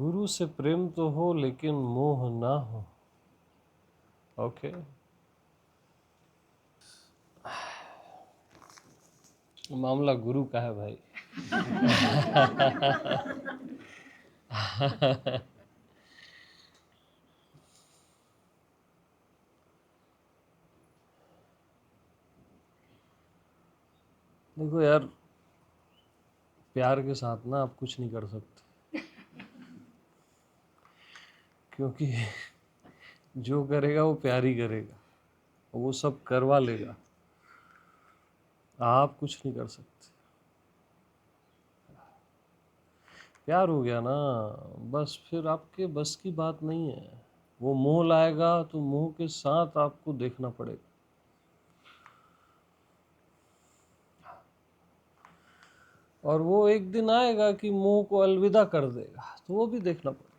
गुरु से प्रेम तो हो लेकिन मोह ना हो। ओके, मामला गुरु का है भाई। देखो यार, प्यार के साथ ना आप कुछ नहीं कर सकते, क्योंकि जो करेगा वो प्यार ही करेगा, वो सब करवा लेगा, आप कुछ नहीं कर सकते। प्यार हो गया ना, बस फिर आपके बस की बात नहीं है। वो मोह लाएगा तो मोह के साथ आपको देखना पड़ेगा। और वो एक दिन आएगा कि मोह को अलविदा कर देगा, तो वो भी देखना पड़ेगा।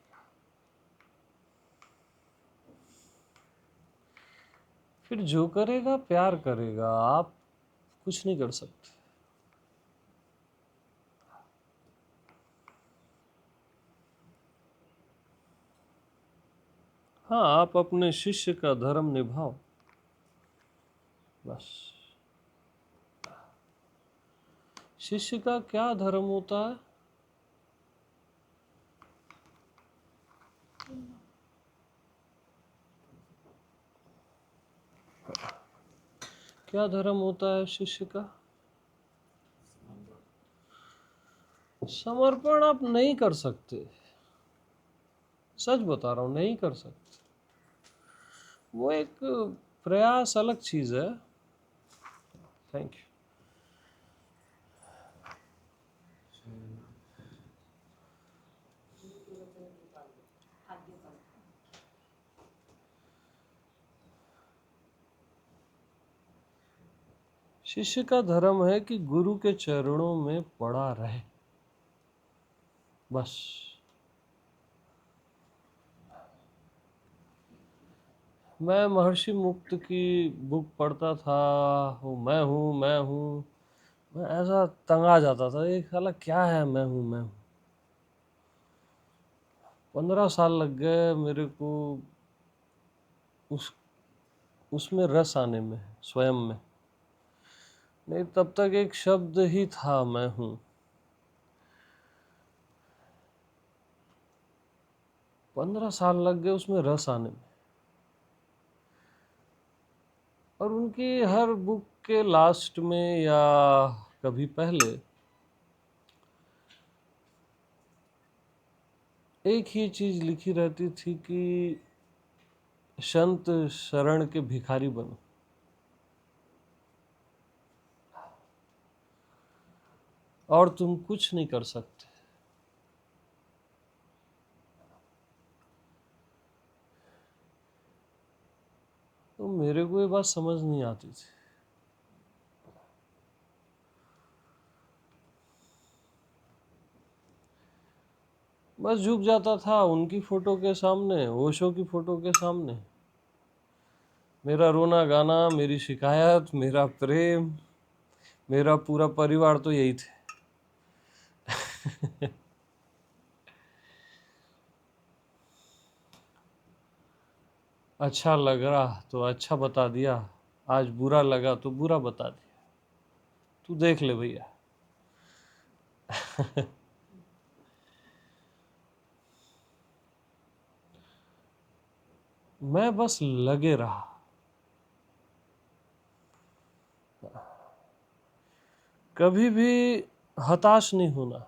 फिर जो करेगा प्यार करेगा, आप कुछ नहीं कर सकते। हाँ, आप अपने शिष्य का धर्म निभाओ, बस। शिष्य का क्या धर्म होता है? क्या धर्म होता है शिष्य का? समर्पण आप नहीं कर सकते, सच बता रहा हूं, नहीं कर सकते। वो एक प्रयास अलग चीज है। Thank you. शिष्य का धर्म है कि गुरु के चरणों में पड़ा रहे, बस। मैं महर्षि मुक्त की बुक पढ़ता था, वो मैं हूँ मैं हूँ, मैं ऐसा तंग आ जाता था, ये साला क्या है मैं हूँ मैं हूँ। 15 साल लग गए मेरे को उसमें रस आने में, स्वयं में। नहीं, तब तक एक शब्द ही था मैं हूँ। 15 साल लग गए उसमें रस आने में। और उनकी हर बुक के लास्ट में या कभी पहले एक ही चीज लिखी रहती थी कि संत शरण के भिखारी बनो। और तुम कुछ नहीं कर सकते। तो मेरे को ये बात समझ नहीं आती थी। बस झुक जाता था उनकी फोटो के सामने, ओशो की फोटो के सामने। मेरा रोना गाना, मेरी शिकायत, मेरा प्रेम, मेरा पूरा परिवार तो यही थे। अच्छा लग रहा तो अच्छा बता दिया, आज बुरा लगा तो बुरा बता दिया, तू देख ले भैया। मैं बस लगे रहा। कभी भी हताश नहीं होना।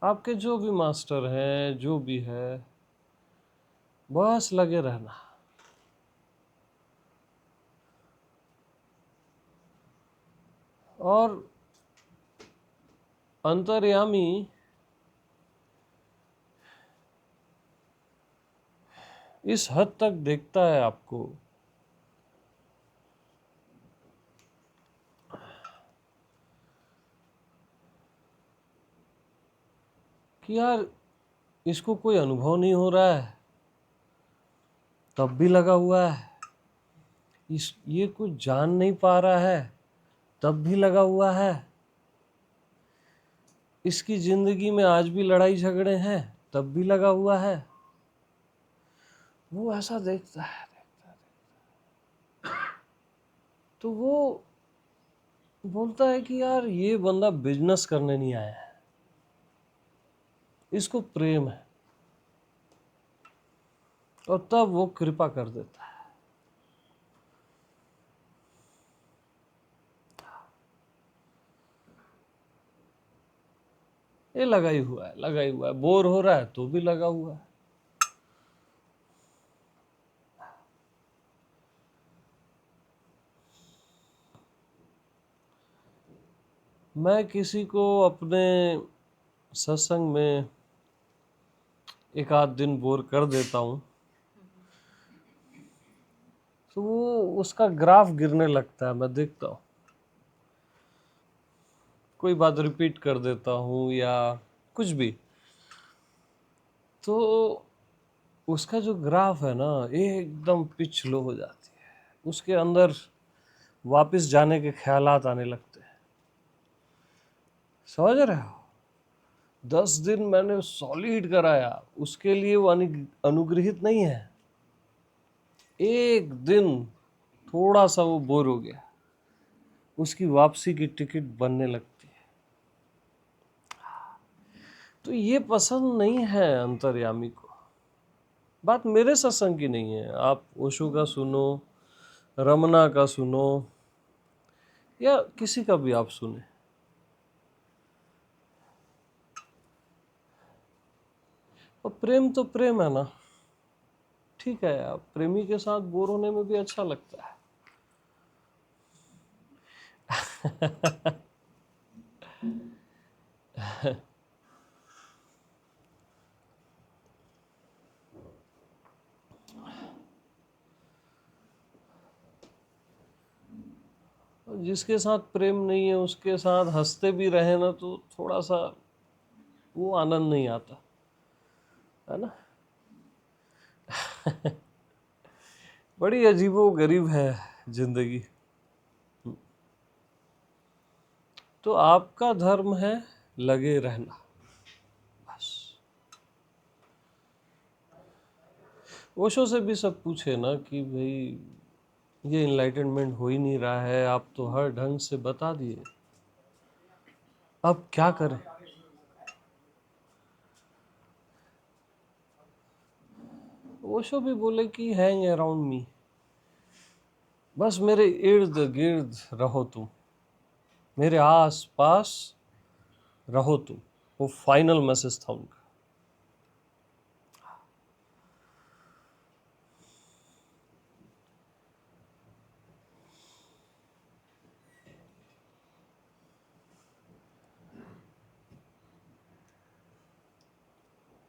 आपके जो भी मास्टर हैं, जो भी है, बस लगे रहना। और अंतर्यामी इस हद तक देखता है आपको कि यार इसको कोई अनुभव नहीं हो रहा है, तब भी लगा हुआ है। ये कुछ जान नहीं पा रहा है, तब भी लगा हुआ है। इसकी जिंदगी में आज भी लड़ाई झगड़े हैं, तब भी लगा हुआ है। वो ऐसा देखता है, तो वो बोलता है कि यार ये बंदा बिजनेस करने नहीं आया है, इसको प्रेम है, और तब वो कृपा कर देता है। ये लगा ही हुआ है, लगा ही हुआ है, बोर हो रहा है तो भी लगा हुआ है। मैं किसी को अपने सत्संग में एक आध दिन बोर कर देता हूँ, तो वो उसका ग्राफ गिरने लगता है। मैं देखता हूँ, कोई बात रिपीट कर देता हूँ या कुछ भी, तो उसका जो ग्राफ है ना, एकदम पिच लो हो जाती है। उसके अंदर वापस जाने के ख्यालात आने लगते हैं। समझ रहे हो? 10 दिन मैंने सॉलिड कराया, उसके लिए वो अनुग्रहित नहीं है। एक दिन थोड़ा सा वो बोर हो गया, उसकी वापसी की टिकट बनने लगती है। तो ये पसंद नहीं है अंतर्यामी को। बात मेरे सत्संग की नहीं है, आप ओशो का सुनो, रमना का सुनो, या किसी का भी आप सुने। और प्रेम तो प्रेम है ना, ठीक है, आप प्रेमी के साथ बोर होने में भी अच्छा लगता है। जिसके साथ प्रेम नहीं है उसके साथ हंसते भी रहे ना, तो थोड़ा सा वो आनंद नहीं आता है ना। बड़ी अजीबो गरीब है जिंदगी। तो आपका धर्म है लगे रहना, बस। ओशो से भी सब पूछे ना कि भाई ये इनलाइटनमेंट हो ही नहीं रहा है, आप तो हर ढंग से बता दिए, अब क्या करें। ओशो भी बोले कि हैंग अराउंड मी, बस मेरे इर्द गिर्द रहो तुम, मेरे आस पास रहो तुम। वो फाइनल मैसेज था उनका।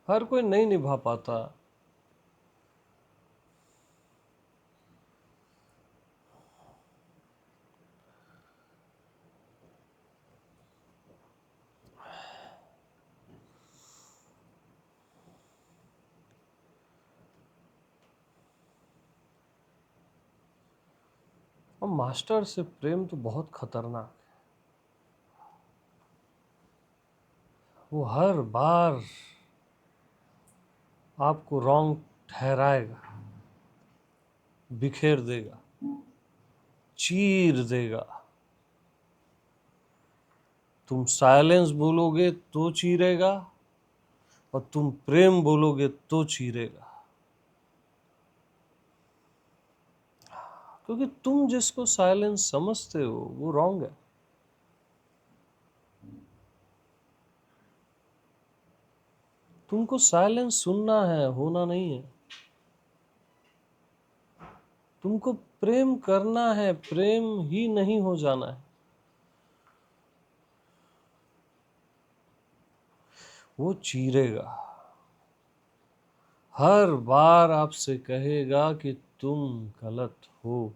हर कोई नहीं निभा पाता। और मास्टर से प्रेम तो बहुत खतरनाक है। वो हर बार आपको रॉन्ग ठहराएगा, बिखेर देगा, चीर देगा। तुम साइलेंस बोलोगे तो चीरेगा, और तुम प्रेम बोलोगे तो चीरेगा। क्योंकि तुम जिसको साइलेंस समझते हो वो रॉन्ग है। तुमको साइलेंस सुनना है, होना नहीं है। तुमको प्रेम करना है, प्रेम ही नहीं हो जाना है। वो चीरेगा, हर बार आपसे कहेगा कि तुम गलत हो।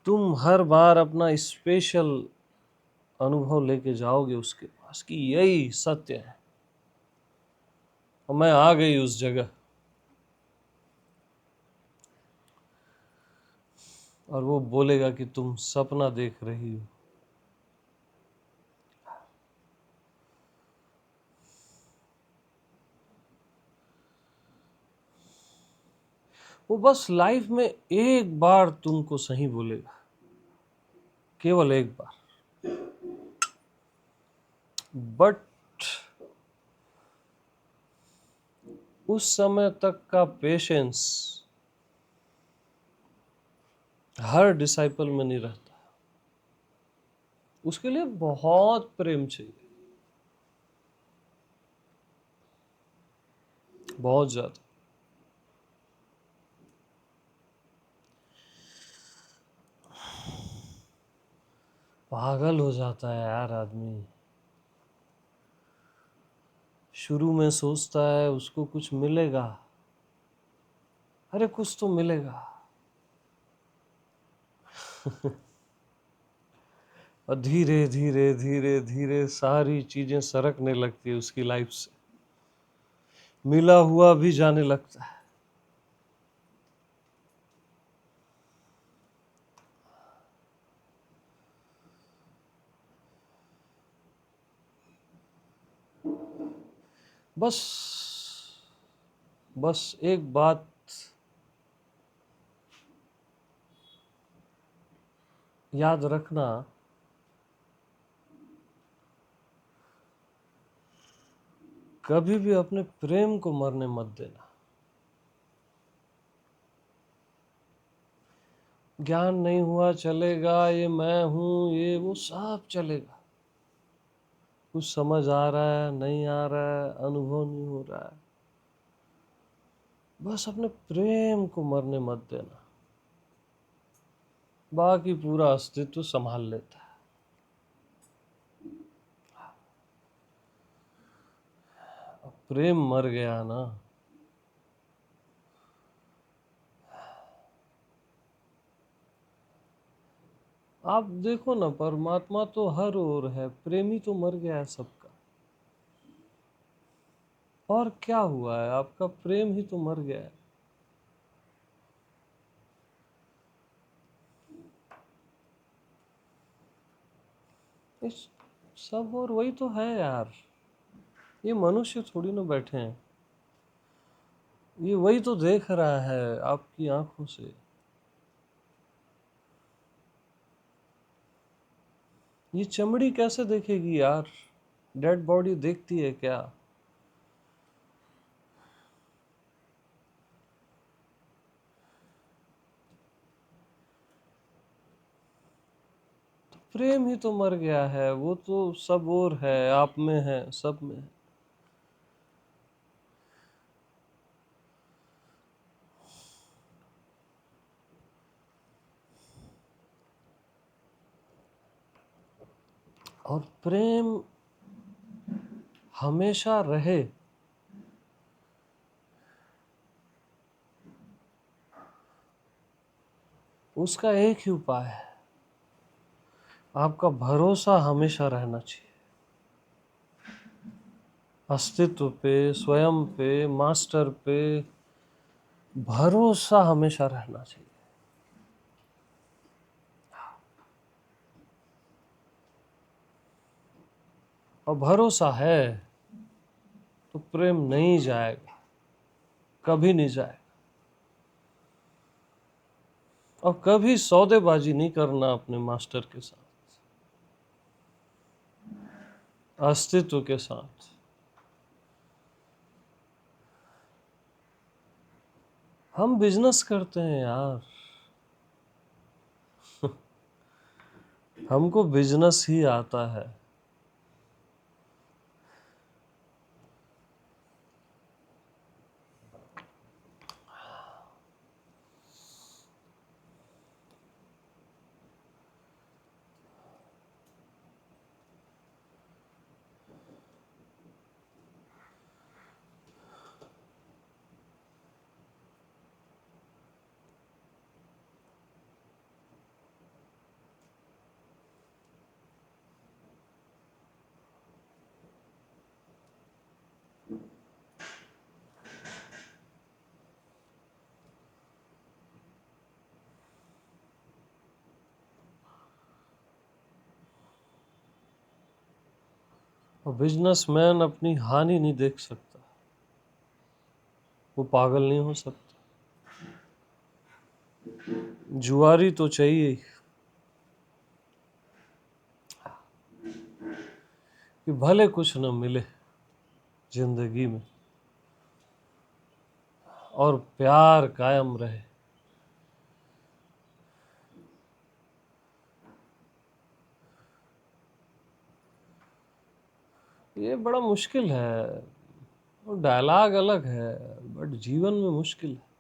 तुम हर बार अपना स्पेशल अनुभव लेके जाओगे उसके पास कि यही सत्य है, और मैं आ गई उस जगह। और वो बोलेगा कि तुम सपना देख रही हो। वो बस लाइफ में एक बार तुमको सही बोलेगा, केवल एक बार। बट उस समय तक का पेशेंस हर डिसाइपल में नहीं रहता। उसके लिए बहुत प्रेम चाहिए, बहुत ज्यादा। पागल हो जाता है यार आदमी। शुरू में सोचता है उसको कुछ मिलेगा, अरे कुछ तो मिलेगा। और धीरे धीरे धीरे धीरे सारी चीजें सरकने लगती है उसकी लाइफ से, मिला हुआ भी जाने लगता है। बस बस एक बात याद रखना, कभी भी अपने प्रेम को मरने मत देना। ज्ञान नहीं हुआ चलेगा, ये मैं हूं, ये वो सब चलेगा। कुछ समझ आ रहा है, नहीं आ रहा है, अनुभव नहीं हो रहा है, बस अपने प्रेम को मरने मत देना। बाकी पूरा अस्तित्व संभाल लेता है। अब प्रेम मर गया ना, आप देखो ना, परमात्मा तो हर ओर है, प्रेमी तो मर गया है सबका। और क्या हुआ है, आपका प्रेम ही तो मर गया है। इस सब और वही तो है यार। ये मनुष्य थोड़ी ना बैठे हैं, ये वही तो देख रहा है आपकी आंखों से। ये चमड़ी कैसे देखेगी यार, डेड बॉडी देखती है क्या? प्रेम ही तो मर गया है, वो तो सब और है, आप में है, सब में है। और प्रेम हमेशा रहे, उसका एक ही उपाय है, आपका भरोसा हमेशा रहना चाहिए। अस्तित्व पे, स्वयं पे, मास्टर पे भरोसा हमेशा रहना चाहिए। और भरोसा है तो प्रेम नहीं जाएगा, कभी नहीं जाएगा। और कभी सौदेबाजी नहीं करना अपने मास्टर के साथ, अस्तित्व के साथ। हम बिजनेस करते हैं यार, हमको बिजनेस ही आता है। और बिजनेसमैन अपनी हानि नहीं देख सकता, वो पागल नहीं हो सकता। जुआरी तो चाहिए ही कि भले कुछ न मिले जिंदगी में और प्यार कायम रहे। ये बड़ा मुश्किल है, वो डायलॉग अलग है बट जीवन में मुश्किल है।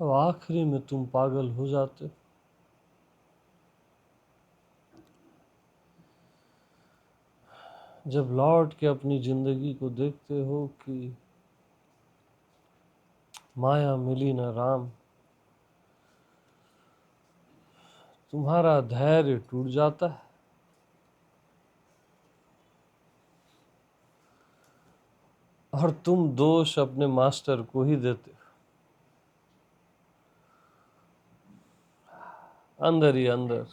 अब आखिरी में तुम पागल हो जाते हो। जब लौट के अपनी जिंदगी को देखते हो कि माया मिली न राम, तुम्हारा धैर्य टूट जाता है और तुम दोष अपने मास्टर को ही देते हो, अंदर ही अंदर।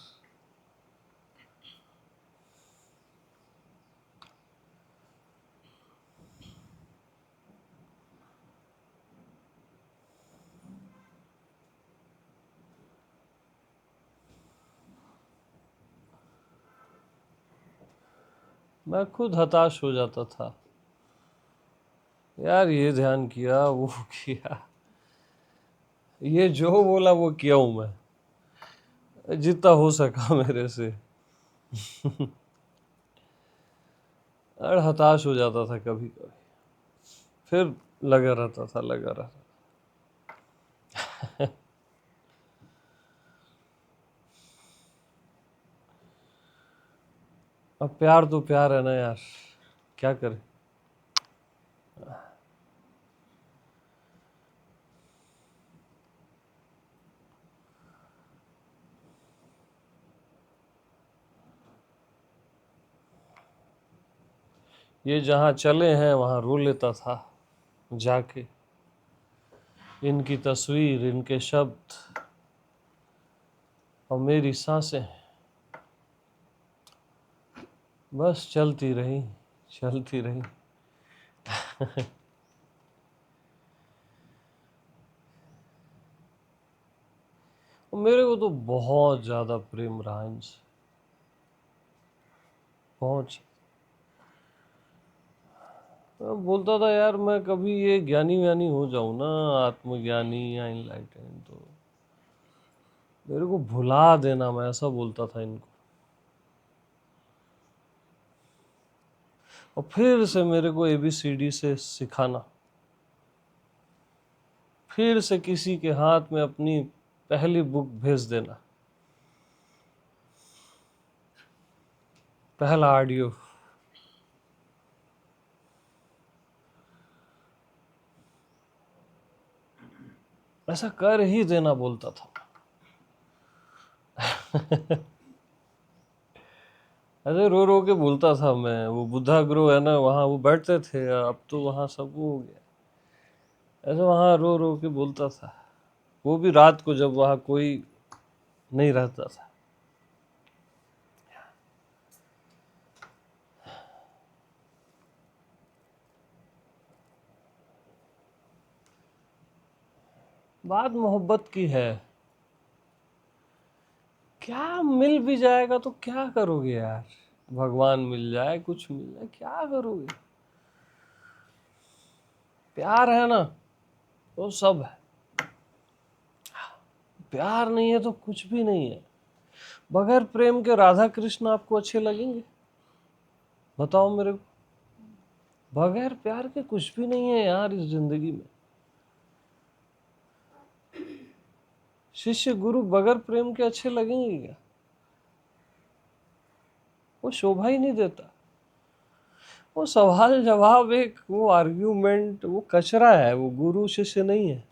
मैं खुद हताश हो जाता था, यार ये ध्यान किया वो किया, ये जो बोला वो किया हूं मैं जितना हो सका मेरे से। और हताश हो जाता था कभी कभी, फिर लगा रहता। अब प्यार तो प्यार है ना यार, क्या करें। ये जहाँ चले हैं वहाँ रो लेता था जाके, इनकी तस्वीर, इनके शब्द और मेरी सांसें बस चलती रही, चलती रही। और मेरे को तो बहुत ज्यादा प्रेम रहा इनसे, बहुत। मैं बोलता था यार मैं कभी ये ज्ञानी व्यानी हो जाऊं ना, आत्मज्ञानी या इनलाइटन, तो मेरे को भुला देना, मैं ऐसा बोलता था इनको। और फिर से मेरे को ABCD से सिखाना, फिर से किसी के हाथ में अपनी पहली बुक भेज देना, पहला ऑडियो, ऐसा कर ही देना बोलता था। ऐसे रो रो के बोलता था मैं, वो बुद्धा ग्रो है ना वहाँ, वो बैठते थे, अब तो वहाँ सब वो हो गया। ऐसे वहाँ रो रो के बोलता था, वो भी रात को जब वहाँ कोई नहीं रहता था। बात मोहब्बत की है। क्या मिल भी जाएगा तो क्या करोगे यार, भगवान मिल जाए, कुछ मिल जाए, क्या करोगे। प्यार है ना तो सब है, प्यार नहीं है तो कुछ भी नहीं है। बगैर प्रेम के राधा कृष्ण आपको अच्छे लगेंगे? बताओ मेरे को। बगैर प्यार के कुछ भी नहीं है यार इस जिंदगी में। शिष्य गुरु बगैर प्रेम के अच्छे लगेंगे क्या? वो शोभा ही नहीं देता। वो सवाल जवाब, एक वो आर्ग्यूमेंट, वो कचरा है, वो गुरु शिष्य नहीं है।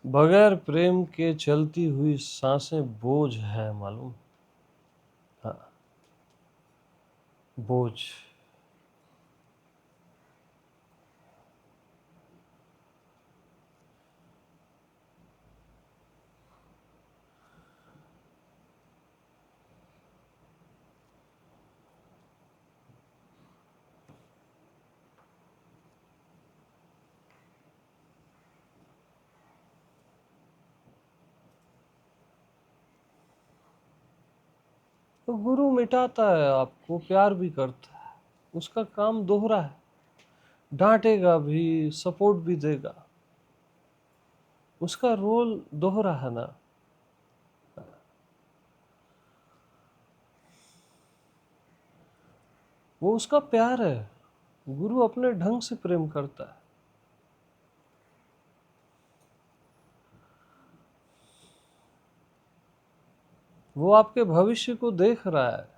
बगैर प्रेम के चलती हुई सांसें बोझ है, मालूम? हाँ, बोझ। तो गुरु मिटाता है आपको, प्यार भी करता है, उसका काम दोहरा है। डांटेगा भी, सपोर्ट भी देगा, उसका रोल दोहरा है ना। वो उसका प्यार है। गुरु अपने ढंग से प्रेम करता है। वो आपके भविष्य को देख रहा है।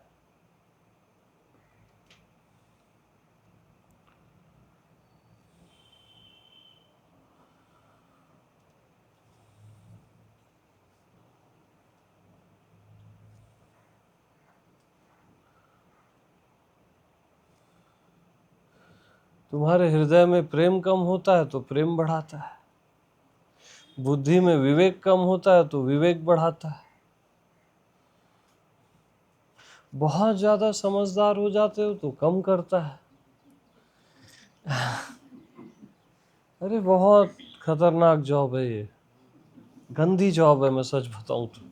तुम्हारे हृदय में प्रेम कम होता है तो प्रेम बढ़ाता है, बुद्धि में विवेक कम होता है तो विवेक बढ़ाता है। बहुत ज्यादा समझदार हो जाते हो तो कम करता है। अरे बहुत खतरनाक जॉब है ये, गंदी जॉब है, मैं सच बताऊं तो।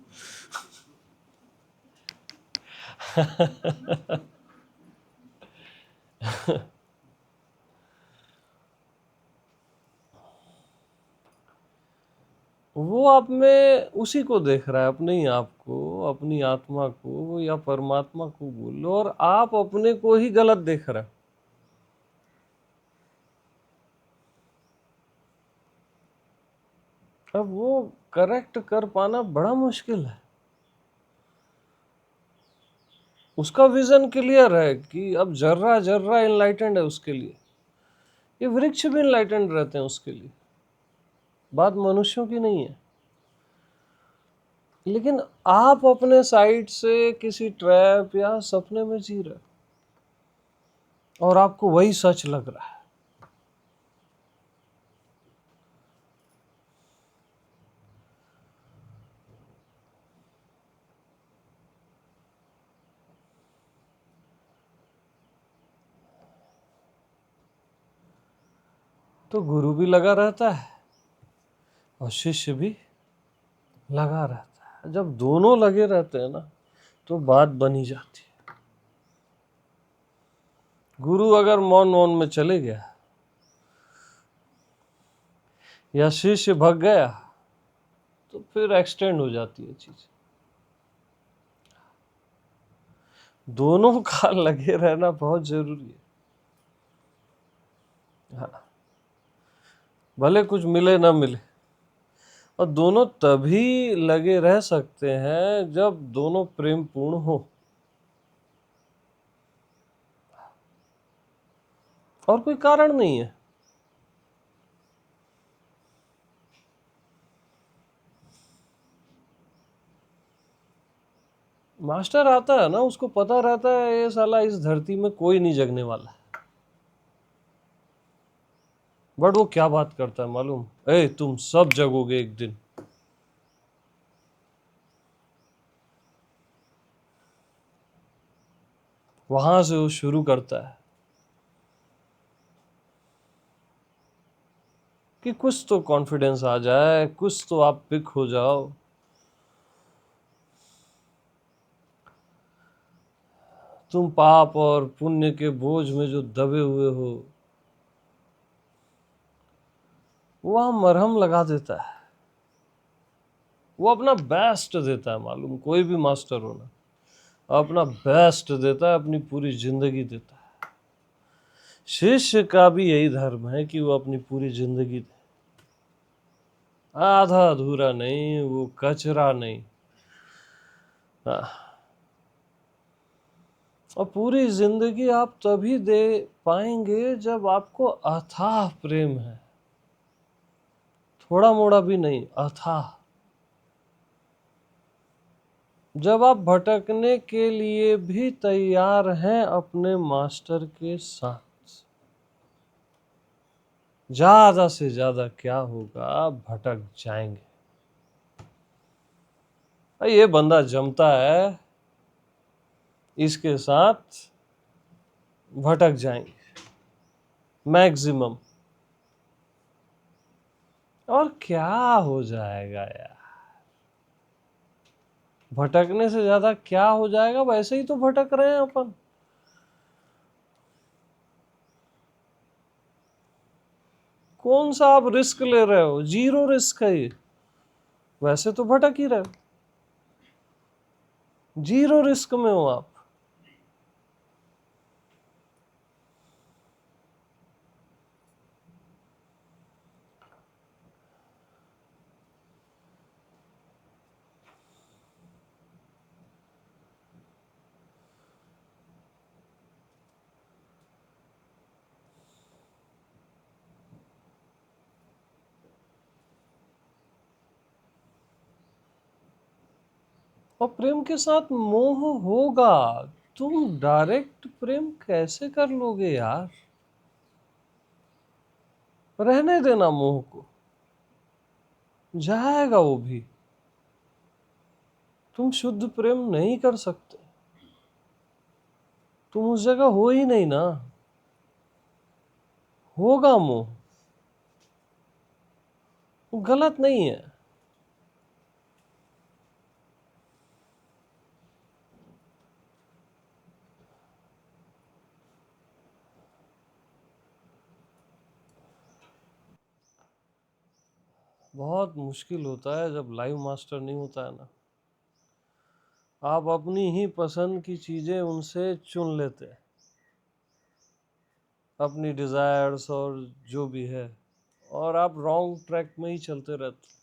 वो आप में उसी को देख रहा है, अपने ही आप को, अपनी आत्मा को या परमात्मा को बोलो, और आप अपने को ही गलत देख रहे हो। अब वो करेक्ट कर पाना बड़ा मुश्किल है। उसका विजन क्लियर है कि अब जर्रा जर्रा इनलाइटेंड है उसके लिए। ये वृक्ष भी इनलाइटेंड रहते हैं उसके लिए। बात मनुष्यों की नहीं है। लेकिन आप अपने साइड से किसी ट्रैप या सपने में जी रहे हो और आपको वही सच लग रहा है। तो गुरु भी लगा रहता है और शिष्य भी लगा रहता है। जब दोनों लगे रहते हैं ना तो बात बनी जाती है। गुरु अगर मौन मौन में चले गया या शिष्य भग गया तो फिर एक्सटेंड हो जाती है चीज। दोनों का लगे रहना बहुत जरूरी है। हाँ, भले कुछ मिले ना मिले, और दोनों तभी लगे रह सकते हैं जब दोनों प्रेम पूर्ण हो। और कोई कारण नहीं है। मास्टर आता है ना, उसको पता रहता है ये साला इस धरती में कोई नहीं जगने वाला। बट वो क्या बात करता है मालूम, ए तुम सब जगोगे एक दिन। वहां से वो शुरू करता है कि कुछ तो कॉन्फिडेंस आ जाए, कुछ तो आप पिक हो जाओ। तुम पाप और पुण्य के बोझ में जो दबे हुए हो, वह मरहम लगा देता है। वो अपना बेस्ट देता है मालूम, कोई भी मास्टर हो ना, अपना बेस्ट देता है, अपनी पूरी जिंदगी देता है। शिष्य का भी यही धर्म है कि वो अपनी पूरी जिंदगी दे, आधा अधूरा नहीं, वो कचरा नहीं। हाँ। और पूरी जिंदगी आप तभी दे पाएंगे जब आपको अथाह प्रेम है, थोड़ा मोड़ा भी नहीं, अथाह। जब आप भटकने के लिए भी तैयार हैं अपने मास्टर के साथ। ज्यादा से ज्यादा क्या होगा, भटक जाएंगे। ये बंदा जमता है, इसके साथ भटक जाएंगे मैक्सिमम। और क्या हो जाएगा यार, भटकने से ज्यादा क्या हो जाएगा, वैसे ही तो भटक रहे हैं अपन। कौन सा आप रिस्क ले रहे हो, जीरो रिस्क है ये। वैसे तो भटक ही रहे हो, जीरो रिस्क में हो आप। और प्रेम के साथ मोह होगा, तुम डायरेक्ट प्रेम कैसे कर लोगे यार। रहने देना मोह को, जाएगा वो भी। तुम शुद्ध प्रेम नहीं कर सकते, तुम उस जगह हो ही नहीं ना। होगा मोह, वो गलत नहीं है। बहुत मुश्किल होता है जब लाइव मास्टर नहीं होता है ना। आप अपनी ही पसंद की चीजें उनसे चुन लेते हैं, अपनी डिजायर्स और जो भी है, और आप रॉन्ग ट्रैक में ही चलते रहते।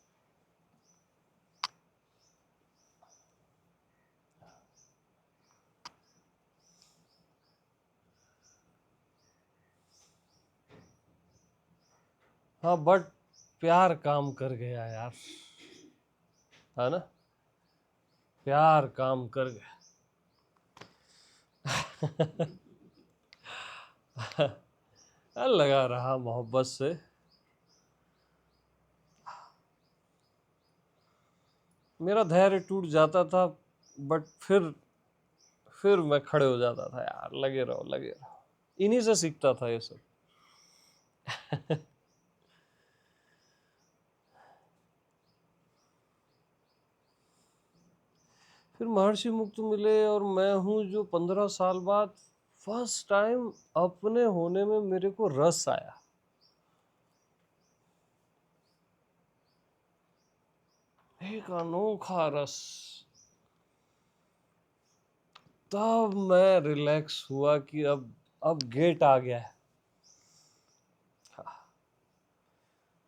हाँ बट प्यार काम कर गया यार, है ना। प्यार काम कर गया। लगा रहा मोहब्बत से। मेरा धैर्य टूट जाता था, बट फिर मैं खड़े हो जाता था यार, लगे रहो लगे रहो। इन्हीं से सीखता था ये सब। फिर महर्षि मुक्त मिले, और मैं हूँ जो 15 साल बाद फर्स्ट टाइम अपने होने में मेरे को रस आया। एक अनोखा रस, तब मैं रिलैक्स हुआ कि अब गेट आ गया है।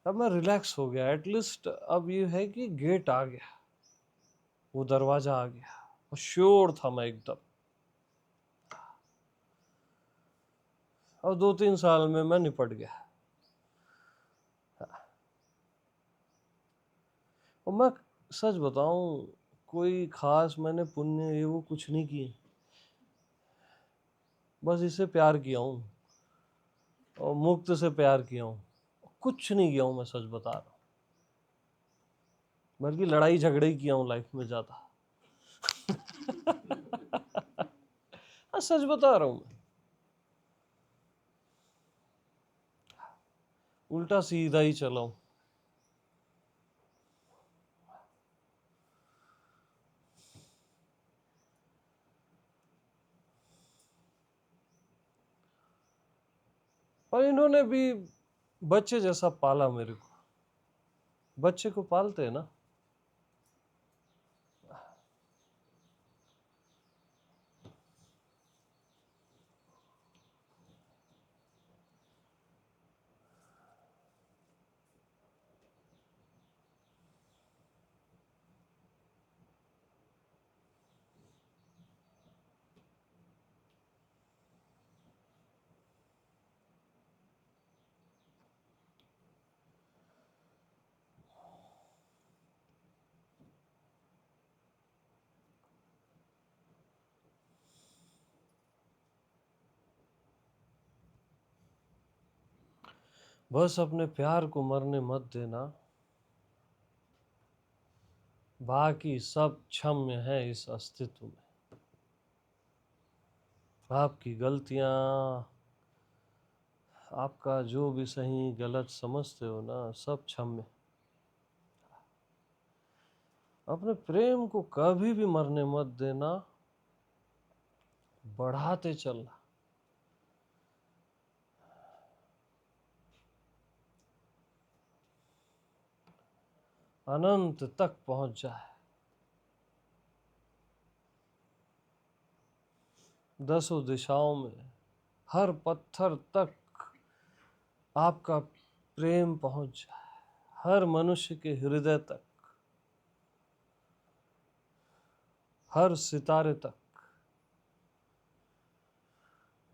अब मैं रिलैक्स हो गया, एटलीस्ट अब ये है कि गेट आ गया, वो दरवाजा आ गया, और श्योर था मैं एकदम। और 2-3 साल में मैं निपट गया। और मैं सच बताऊं, कोई खास मैंने पुण्य ये वो कुछ नहीं किए, बस इससे प्यार किया हूँ और मुक्त से प्यार किया हूँ, कुछ नहीं किया हूँ, मैं सच बता रहा हूँ। बल्कि लड़ाई झगड़े ही किया हूँ लाइफ में ज्यादा। हाँ, सच बता रहा हूँ मैं। उल्टा सीधा ही चला हूँ। और इन्होंने भी बच्चे जैसा पाला मेरे को। बच्चे को पालते हैं ना। बस अपने प्यार को मरने मत देना, बाकी सब क्षम्य है इस अस्तित्व में। आपकी गलतियां, आपका जो भी सही गलत समझते हो ना, सब क्षम्य। अपने प्रेम को कभी भी मरने मत देना, बढ़ाते चलना। अनंत तक पहुंच जाए, 10 दिशाओं में, हर पत्थर तक आपका प्रेम पहुंच जाए, हर मनुष्य के हृदय तक, हर सितारे तक।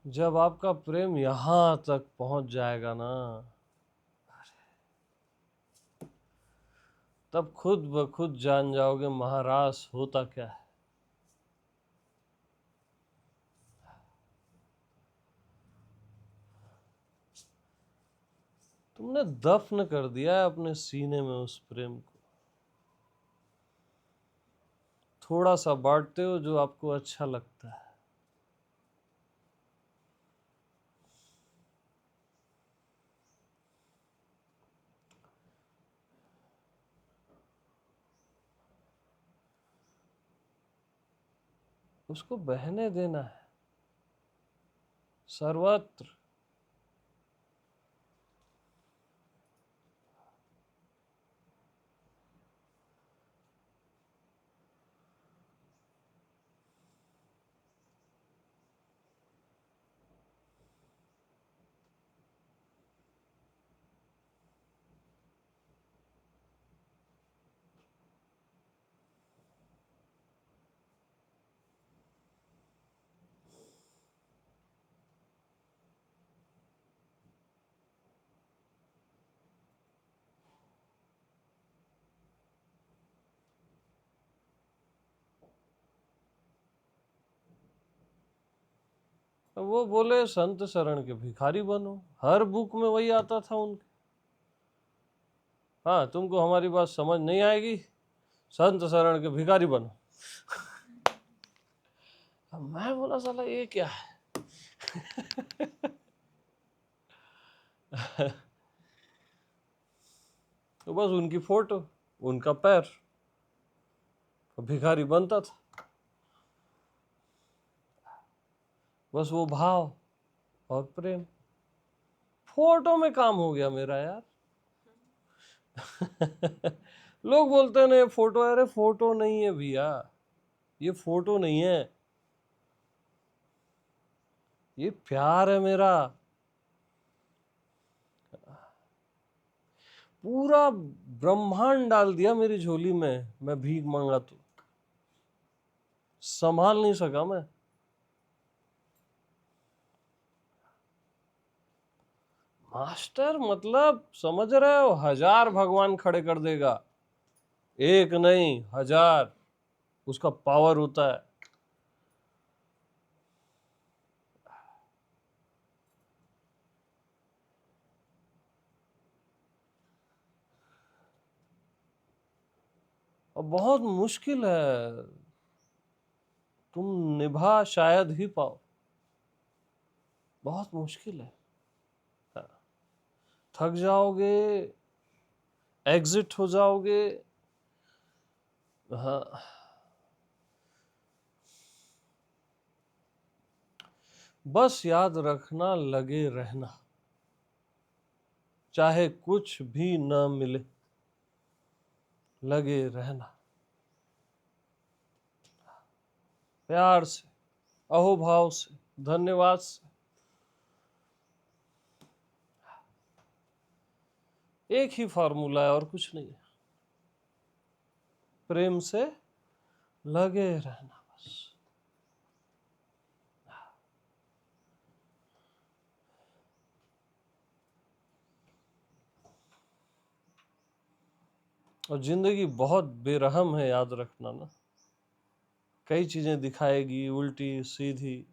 जब आपका प्रेम यहां तक पहुंच जाएगा ना, तब खुद ब खुद जान जाओगे महारास होता क्या है। तुमने दफन कर दिया है अपने सीने में उस प्रेम को। थोड़ा सा बांटते हो जो आपको अच्छा लगता है। उसको बहने देना है सर्वत्र। वो बोले संत शरण के भिखारी बनो, हर बुक में वही आता था उनके। हाँ, तुमको हमारी बात समझ नहीं आएगी, संत शरण के भिखारी बनो। अब मैं बोला साला ये क्या है। तो बस उनकी फोटो, उनका पैर, भिखारी बनता था। बस वो भाव और प्रेम, फोटो में काम हो गया मेरा यार। लोग बोलते हैं ना ये फोटो है, अरे फोटो नहीं है भैया, ये फोटो नहीं है, ये प्यार है मेरा। पूरा ब्रह्मांड डाल दिया मेरी झोली में, मैं भीख मांगा तो संभाल नहीं सका मैं। मास्टर मतलब समझ रहे हो, 1000 भगवान खड़े कर देगा, एक नहीं 1000, उसका पावर होता है। और बहुत मुश्किल है, तुम निभा शायद ही पाओ, बहुत मुश्किल है। थक जाओगे, एग्जिट हो जाओगे। हाँ, बस याद रखना, लगे रहना, चाहे कुछ भी न मिले, लगे रहना, प्यार से, अहोभाव से, धन्यवाद से। एक ही फार्मूला है और कुछ नहीं है, प्रेम से लगे रहना बस। और जिंदगी बहुत बेरहम है, याद रखना ना, कई चीजें दिखाएगी उल्टी सीधी।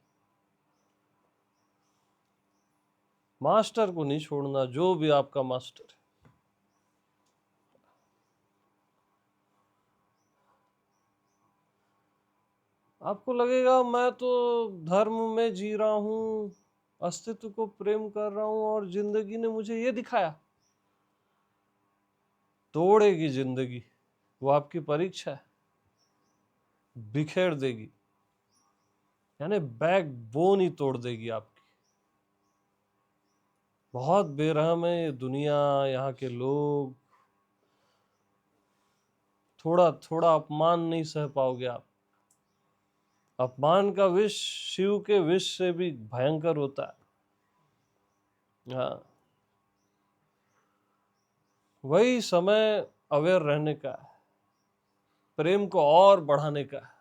मास्टर को नहीं छोड़ना, जो भी आपका मास्टर है। आपको लगेगा मैं तो धर्म में जी रहा हूं, अस्तित्व को प्रेम कर रहा हूं, और जिंदगी ने मुझे ये दिखाया। तोड़ेगी जिंदगी, वो आपकी परीक्षा है, बिखेर देगी, यानी बैक बोन ही तोड़ देगी आपकी। बहुत बेरहम है ये दुनिया, यहाँ के लोग। थोड़ा थोड़ा अपमान नहीं सह पाओगे आप। अपमान का विष शिव के विष से भी भयंकर होता है। हाँ, वही समय अवेयर रहने का है, प्रेम को और बढ़ाने का है,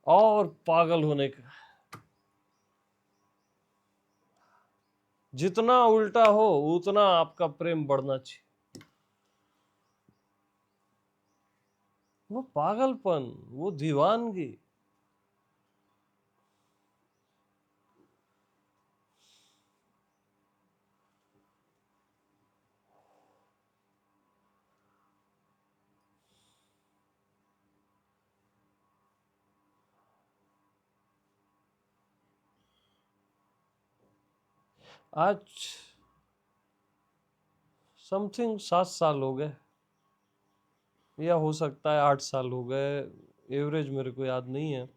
और पागल होने का है। जितना उल्टा हो उतना आपका प्रेम बढ़ना चाहिए। वो पागलपन, वो दीवानगी। आज समथिंग 7 साल हो गए, या हो सकता है 8 साल हो गए, एवरेज मेरे को याद नहीं है।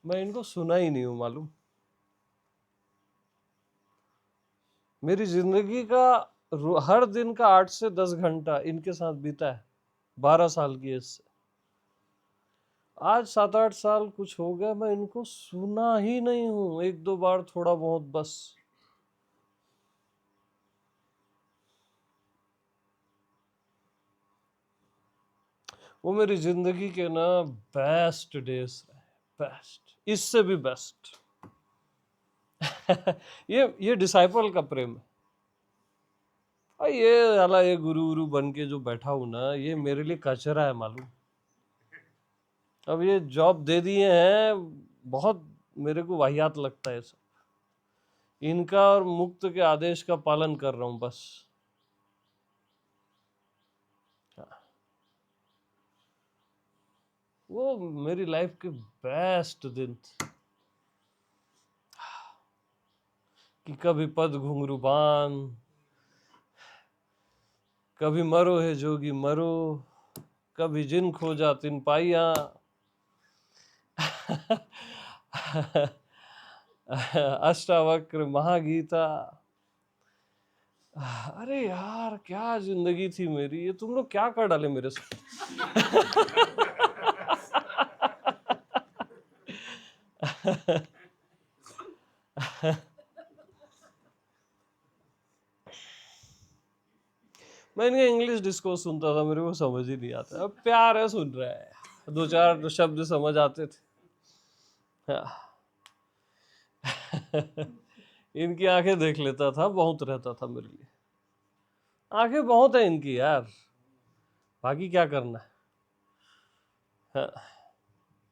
मैं इनको सुना ही नहीं हूं, मालूम। मेरी जिंदगी का हर दिन का 8 से 10 घंटा इनके साथ बीता है, 12 साल की एज से। आज 7-8 साल कुछ हो गया, मैं इनको सुना ही नहीं हूं, 1-2 बार थोड़ा बहुत बस। वो मेरी जिंदगी के ना बेस्ट डेज रहे, बेस्ट, इससे भी बेस्ट। ये डिसाइपल का प्रेम है। और ये वाला ये गुरु गुरु बन के जो बैठा हूं ना, ये मेरे लिए कचरा है, मालूम। अब ये जॉब दे दिए हैं, बहुत मेरे को वाहियात लगता है सब। इनका और मुक्त के आदेश का पालन कर रहा हूं बस। वो मेरी लाइफ के बेस्ट दिन थे, कि कभी पद घुंघरू बान, कभी मरो है जोगी मरो, कभी जिन खोजा तिन पाइया। अष्टावक्र महागीता। अरे यार, क्या जिंदगी थी मेरी, ये तुम लोग क्या कर डाले मेरे साथ। मैं इनका इंग्लिश डिस्कोर्स सुनता था, मेरे को समझ ही नहीं आता। अब प्यार है, सुन रहा है, दो चार शब्द समझ आते थे। हाँ। इनकी आंखें देख लेता था, बहुत रहता था मेरे लिए। आंखें बहुत है इनकी यार, बाकी क्या करना है। हाँ।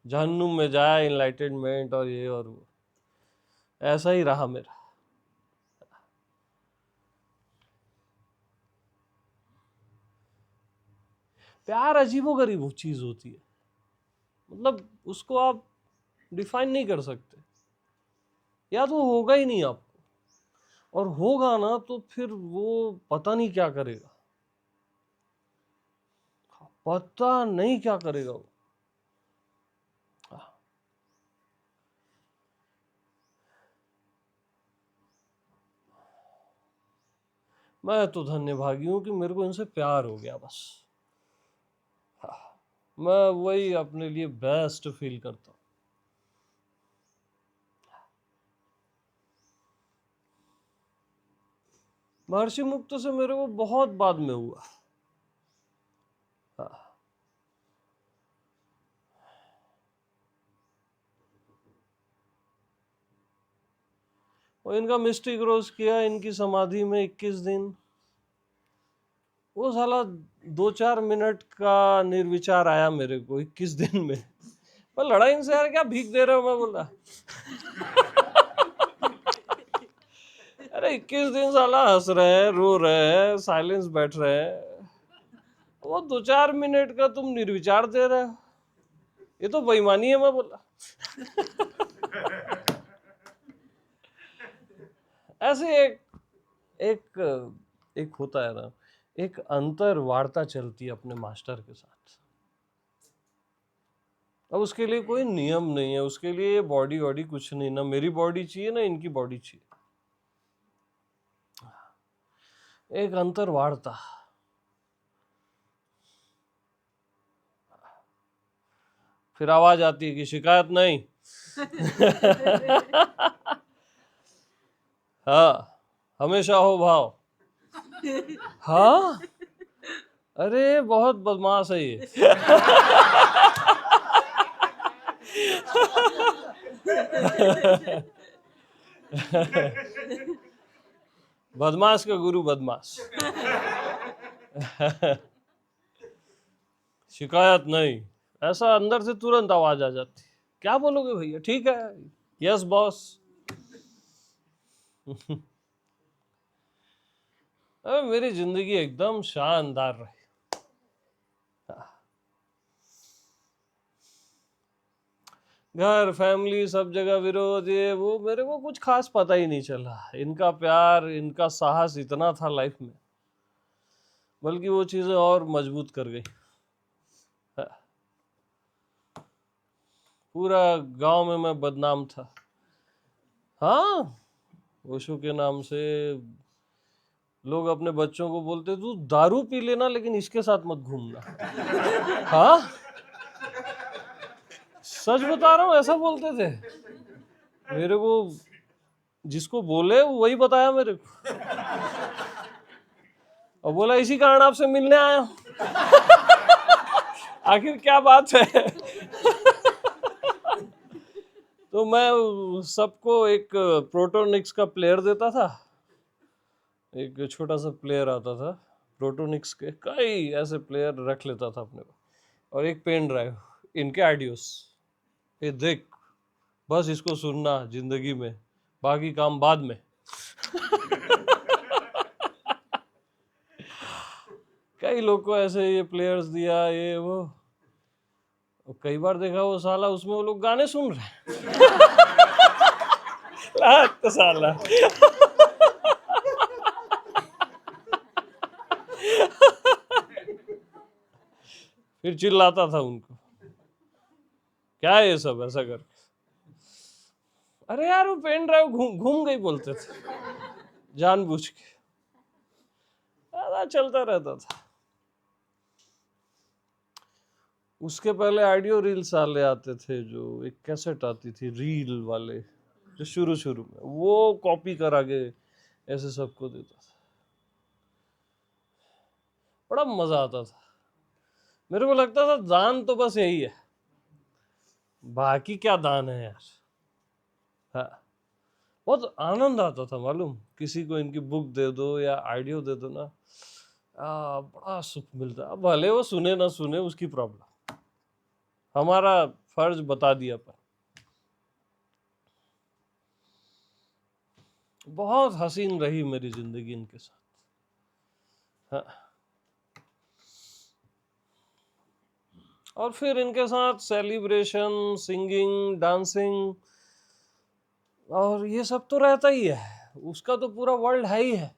जहन्नुम में जाए, इनलाइटनमेंट और ये और वो, ऐसा ही रहा मेरा। प्यार अजीबोगरीब चीज होती है, मतलब उसको आप डिफाइन नहीं कर सकते, या तो होगा ही नहीं आपको, और होगा ना तो फिर वो पता नहीं क्या करेगा, पता नहीं क्या करेगा वो। मैं तो धन्यभागी हूं कि मेरे को इनसे प्यार हो गया बस। मैं वही अपने लिए बेस्ट फील करता हूँ। महर्षि मुक्त से मेरे को बहुत बाद में हुआ। हाँ। और इनका मिस्टिक रोज किया इनकी समाधि में 21 दिन। वो साला 2-4 मिनट का निर्विचार आया मेरे को 21 दिन में। मैं लड़ा इनसे, यार क्या भीख दे रहे हो, मैं बोला। अरे 21 दिन साला हंस रहे हैं, रो रहे हैं, साइलेंस बैठ रहे हैं, वो 2-4 मिनट का तुम निर्विचार दे रहे हो, ये तो बेईमानी है, मैं बोला। ऐसे एक एक होता है ना, एक अंतर वार्ता चलती है अपने मास्टर के साथ। अब उसके लिए कोई नियम नहीं है, उसके लिए बॉडी वॉडी कुछ नहीं, ना मेरी बॉडी चाहिए ना इनकी बॉडी चाहिए, एक अंतर वार्ता। फिर आवाज आती है कि शिकायत नहीं। हाँ, हमेशा हो भाव। हाँ, अरे बहुत बदमाश है ये। बदमाश का गुरु बदमाश। शिकायत नहीं, ऐसा अंदर से तुरंत आवाज आ जाती। क्या बोलोगे भैया, ठीक है, यस बॉस। अरे मेरी जिंदगी एकदम शानदार रही। घर फैमिली सब जगह विरोध, ये वो, मेरे को कुछ खास पता ही नहीं चला। इनका प्यार, इनका साहस इतना था लाइफ में, बल्कि वो चीजें और मजबूत कर गई। पूरा गांव में मैं बदनाम था। हाँ, ओशो के नाम से लोग अपने बच्चों को बोलते, तू दारू पी लेना लेकिन इसके साथ मत घूमना। हाँ, सच बता रहा हूँ, ऐसा बोलते थे मेरे को। जिसको बोले वही बताया मेरे को, और बोला इसी कारण आपसे मिलने आया हूं। आखिर क्या बात है। तो मैं सबको एक प्रोटोनिक्स का प्लेयर देता था, एक छोटा सा प्लेयर आता था प्रोटोनिक्स के, कई ऐसे प्लेयर रख लेता था अपने को, और एक पेन ड्राइव, इनके ऑडियोस, ये देख, बस इसको सुनना जिंदगी में, बाकी काम बाद में। कई लोग को ऐसे ये प्लेयर्स दिया, ये वो, और कई बार देखा वो साला उसमें वो लोग गाने सुन रहे हैं। लात साला। फिर चिल्लाता था उनको, क्या है ये सब ऐसा कर। अरे यार वो पेन ड्राइव घूम घूम गई बोलते थे, जानबूझ के। चलता रहता था। उसके पहले ऑडियो रील साले आते थे, जो एक कैसेट आती थी रील वाले, जो शुरू शुरू में वो कॉपी करा के ऐसे सबको देता था। बड़ा मजा आता था। मेरे को लगता था दान तो बस यही है, बाकी क्या दान है यार। हाँ, बहुत आनंद आता था मालूम, किसी को इनकी बुक दे दो या ऑडियो दे दो ना, बड़ा सुख मिलता। अब भले वो सुने ना सुने उसकी प्रॉब्लम, हमारा फर्ज बता दिया। पर बहुत हसीन रही मेरी जिंदगी इनके साथ। हाँ। और फिर इनके साथ सेलिब्रेशन, सिंगिंग, डांसिंग, और ये सब तो रहता ही है। उसका तो पूरा वर्ल्ड है ही है।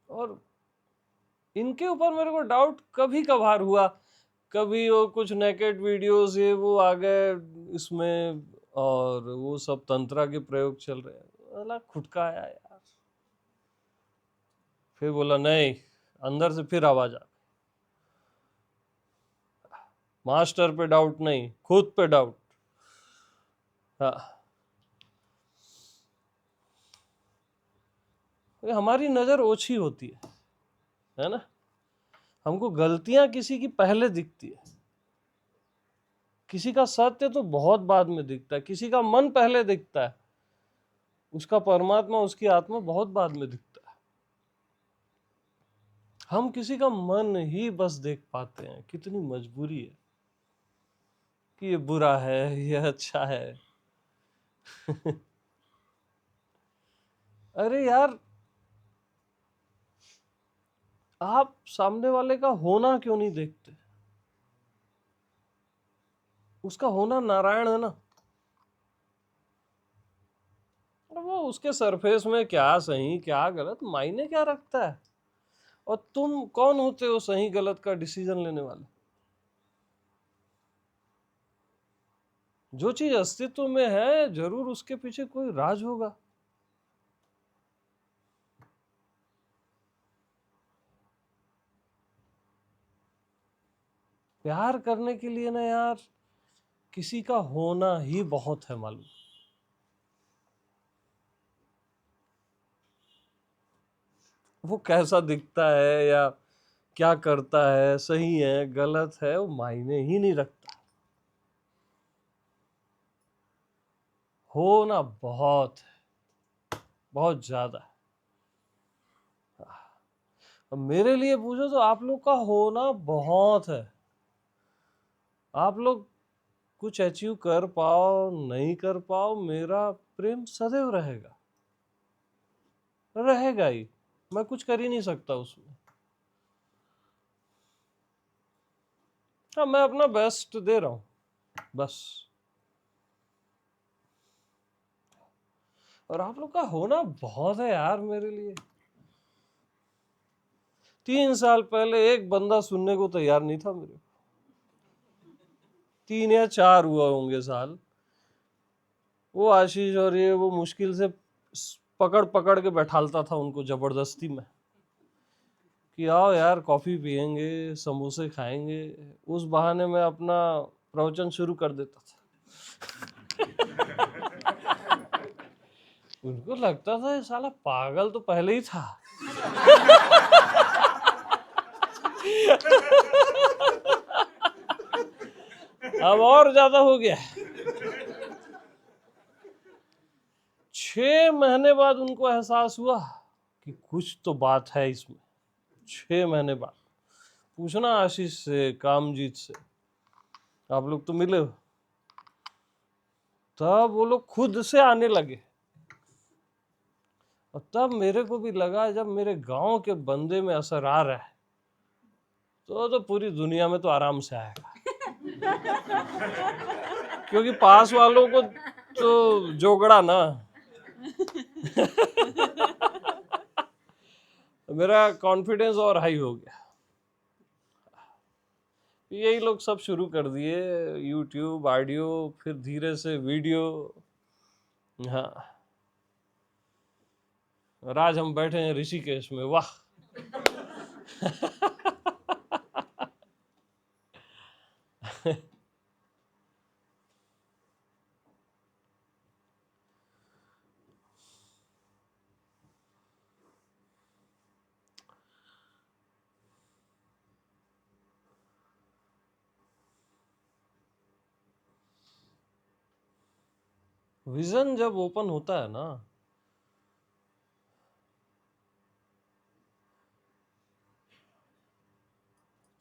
और इनके ऊपर मेरे को डाउट कभी कभार हुआ, कभी वो कुछ नेकेड वीडियोस ये वो आ गए इसमें, और वो सब तंत्रा के प्रयोग चल रहे हैं, अला खुटका आया यार। फिर बोला नहीं, अंदर से फिर आवाज आ, मास्टर पे डाउट नहीं, खुद पे डाउट। हाँ, ये हमारी नजर ओछी होती है ना। हमको गलतियां किसी की पहले दिखती है, किसी का सत्य तो बहुत बाद में दिखता है, किसी का मन पहले दिखता है, उसका परमात्मा, उसकी आत्मा बहुत बाद में दिखता है। हम किसी का मन ही बस देख पाते हैं। कितनी मजबूरी है कि ये बुरा है, ये अच्छा है। अरे यार, आप सामने वाले का होना क्यों नहीं देखते? उसका होना नारायण है ना। वो उसके सरफेस में क्या सही क्या गलत मायने क्या रखता है? और तुम कौन होते हो सही गलत का डिसीजन लेने वाले? जो चीज अस्तित्व में है जरूर उसके पीछे कोई राज होगा। प्यार करने के लिए ना यार, किसी का होना ही बहुत है मालूम। वो कैसा दिखता है या क्या करता है, सही है गलत है, वो मायने ही नहीं रखता। होना बहुत है, बहुत ज्यादा। अब मेरे लिए पूछो तो आप लोग का होना बहुत है। आप लोग कुछ अचीव कर पाओ नहीं कर पाओ, मेरा प्रेम सदैव रहेगा, रहेगा ही। मैं कुछ कर ही नहीं सकता उसमें। हाँ, मैं अपना बेस्ट दे रहा हूं बस। और आप लोग का होना बहुत है यार मेरे लिए। 3 साल पहले एक बंदा सुनने को तैयार नहीं था मेरे। 3 या 4 हुआ होंगे साल। वो आशीष और ये वो मुश्किल से पकड़ पकड़ के बैठालता था उनको जबरदस्ती में, कि आओ यार कॉफी पियेंगे, समोसे खाएंगे। उस बहाने में अपना प्रवचन शुरू कर देता था। उनको लगता था ये साला पागल तो पहले ही था। अब और ज्यादा हो गया। 6 महीने बाद उनको एहसास हुआ कि कुछ तो बात है इसमें। 6 महीने बाद पूछना आशीष से, कामजीत से, आप लोग तो मिले हो। तब वो लोग खुद से आने लगे। और तब मेरे को भी लगा जब मेरे गांव के बंदे में असर आ रहा है तो पूरी दुनिया में तो आराम से आएगा। क्योंकि पास वालों को तो जोगड़ा ना। मेरा कॉन्फिडेंस और हाई हो गया। यही लोग सब शुरू कर दिए, यूट्यूब ऑडियो, फिर धीरे से वीडियो। हाँ, और आज हम बैठे हैं ऋषिकेश में, वाह। विजन जब ओपन होता है ना,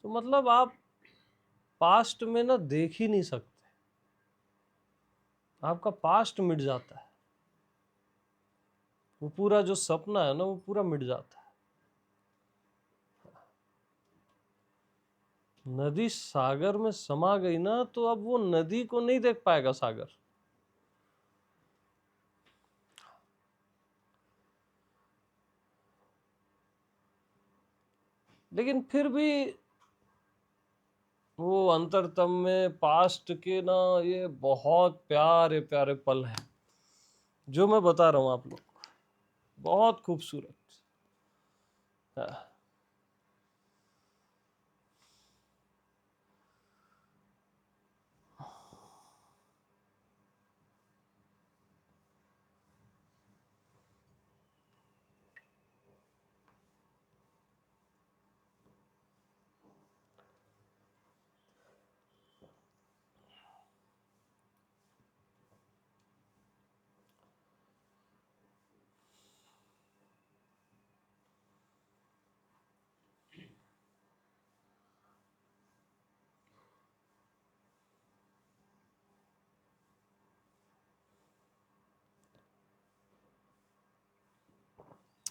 तो मतलब आप पास्ट में ना देख ही नहीं सकते, आपका पास्ट मिट जाता है, वो पूरा जो सपना है ना वो पूरा मिट जाता है। नदी सागर में समा गई ना, तो अब वो नदी को नहीं देख पाएगा सागर। लेकिन फिर भी वो अंतरतम में पास्ट के ना ये बहुत प्यारे प्यारे पल हैं जो मैं बता रहा हूं आप लोग को, बहुत खूबसूरत। हाँ।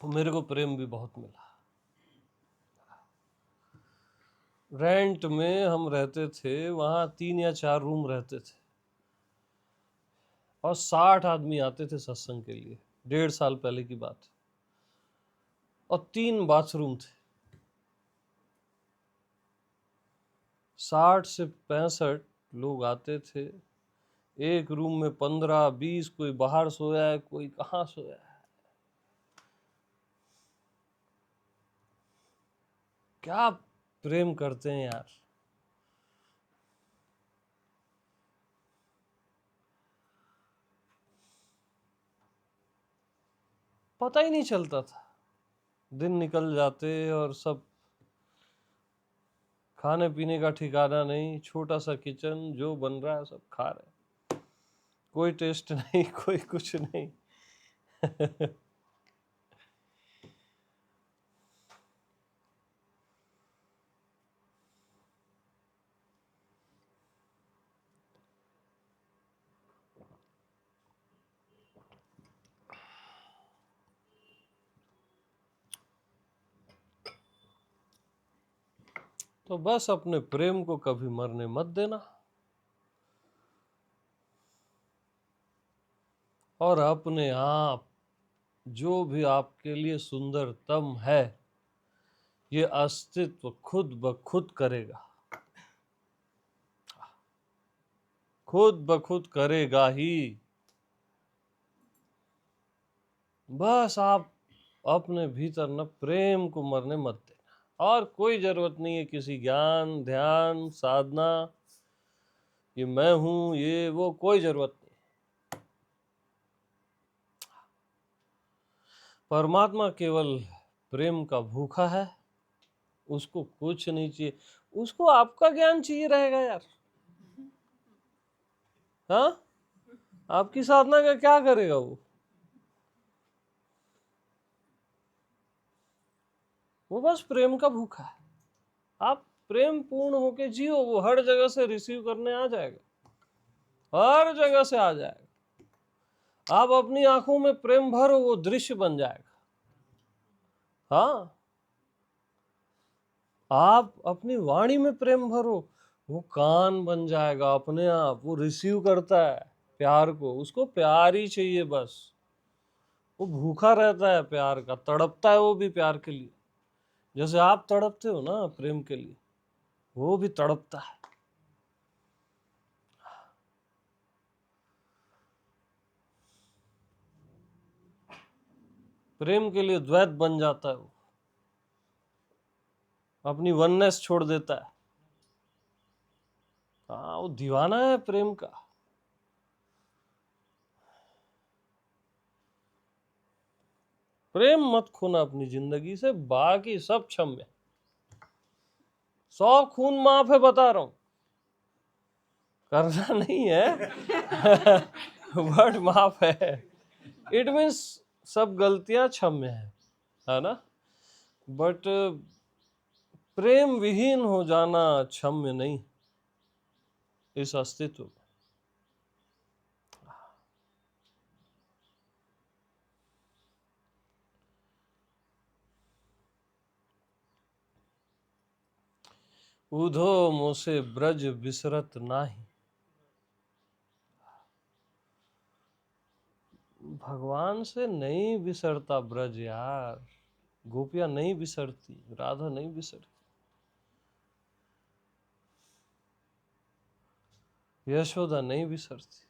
मेरे को प्रेम भी बहुत मिला। रेंट में हम रहते थे, वहां 3 या 4 रूम रहते थे, और 60 आदमी आते थे सत्संग के लिए। 1.5 साल पहले की बात है, और 3 बाथरूम थे। 60 से 65 लोग आते थे, एक रूम में 15-20, कोई बाहर सोया है, कोई कहाँ सोया है। क्या प्रेम करते हैं यार। पता ही नहीं चलता था, दिन निकल जाते और सब खाने पीने का ठिकाना नहीं, छोटा सा किचन, जो बन रहा है सब खा रहे, कोई टेस्ट नहीं, कोई कुछ नहीं। तो बस अपने प्रेम को कभी मरने मत देना, और अपने आप जो भी आपके लिए सुंदरतम है, ये अस्तित्व खुद ब खुद करेगा, खुद ब खुद करेगा ही। बस आप अपने भीतर न प्रेम को मरने मत देना, और कोई जरूरत नहीं है किसी ज्ञान, ध्यान, साधना, ये मैं हूं, ये वो, कोई जरूरत नहीं। परमात्मा केवल प्रेम का भूखा है, उसको कुछ नहीं चाहिए, उसको आपका ज्ञान चाहिए रहेगा यार। हाँ, आपकी साधना का क्या करेगा वो बस प्रेम का भूखा है। आप प्रेम पूर्ण होके जियो, वो हर जगह से रिसीव करने आ जाएगा, हर जगह से आ जाएगा। आप अपनी आंखों में प्रेम भरो, वो दृश्य बन जाएगा। हाँ, आप अपनी वाणी में प्रेम भरो, वो कान बन जाएगा अपने आप, वो रिसीव करता है प्यार को, उसको प्यार ही चाहिए बस। वो भूखा रहता है प्यार का, तड़पता है वो भी प्यार के लिए, जैसे आप तड़पते हो ना प्रेम के लिए, वो भी तड़पता है। प्रेम के लिए द्वैत बन जाता है वो, अपनी वननेस छोड़ देता है। हाँ, वो दीवाना है प्रेम का। प्रेम मत खोना अपनी जिंदगी से, बाकी सब क्षम्य। 100 खून माफ है, बता रहा हूं, करना नहीं है। वर्ड माफ है, इट मीन्स सब गलतियां क्षम्य है ना। बट प्रेम विहीन हो जाना क्षम्य नहीं, इस अस्तित्व में। उधो मोसे ब्रज बिसरत नाही। भगवान से नहीं बिसरता ब्रज यार, गोपियां नहीं बिसरती, राधा नहीं बिसरती, यशोदा नहीं बिसरती।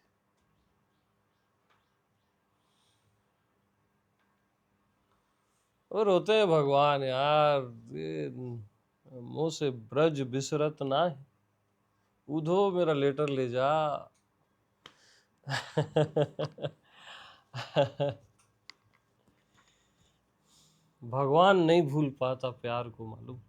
और होते हैं भगवान यार, ये मुंह से ब्रज बिसरत ना है। उधो मेरा लेटर ले जा। भगवान नहीं भूल पाता प्यार को, मालूम।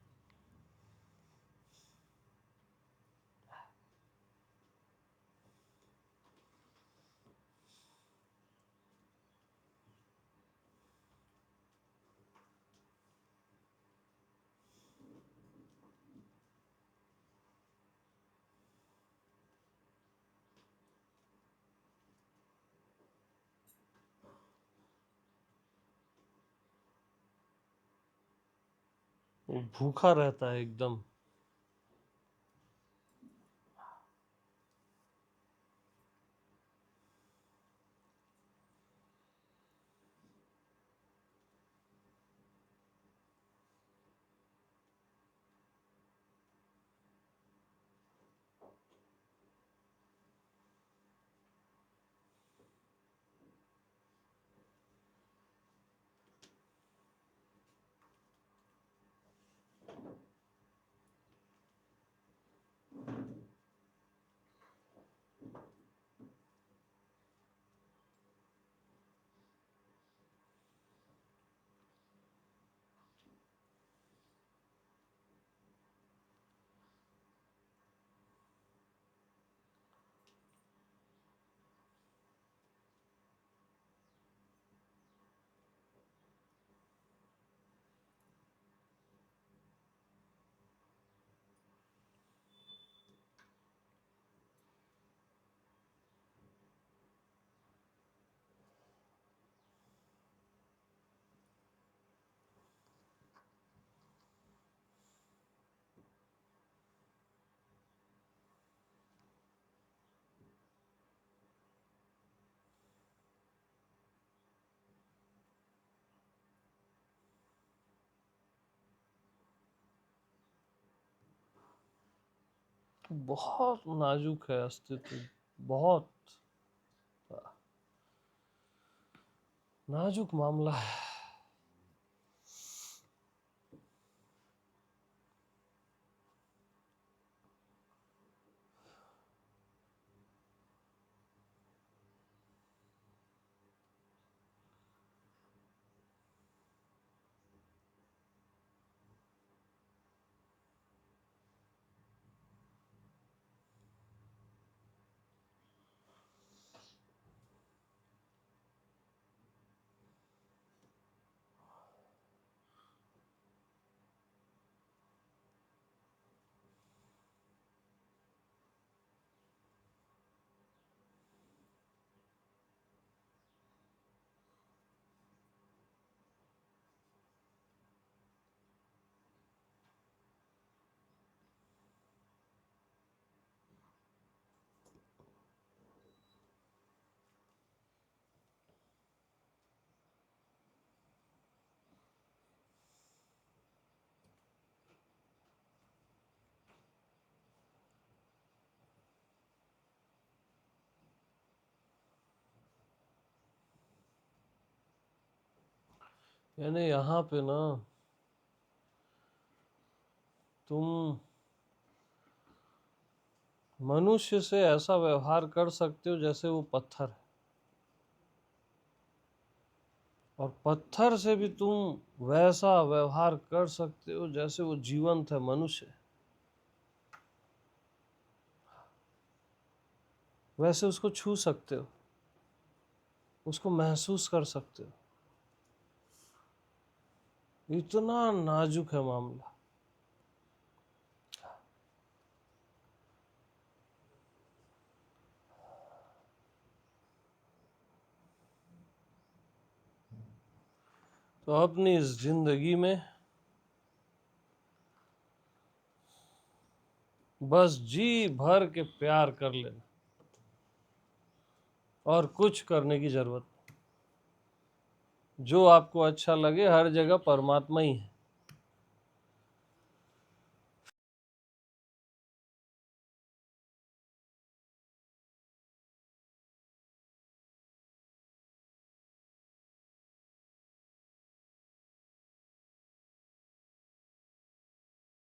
वो भूखा रहता है एकदम। बहुत नाजुक है अस्तित्व, बहुत नाजुक मामला है। यानी यहाँ पे ना तुम मनुष्य से ऐसा व्यवहार कर सकते हो जैसे वो पत्थर है, और पत्थर से भी तुम वैसा व्यवहार कर सकते हो जैसे वो जीवंत है, मनुष्य है। वैसे उसको छू सकते हो, उसको महसूस कर सकते हो। इतना नाजुक है मामला। तो अपनी इस जिंदगी में बस जी भर के प्यार कर लेना, और कुछ करने की जरूरत नहीं। जो आपको अच्छा लगे, हर जगह परमात्मा ही है।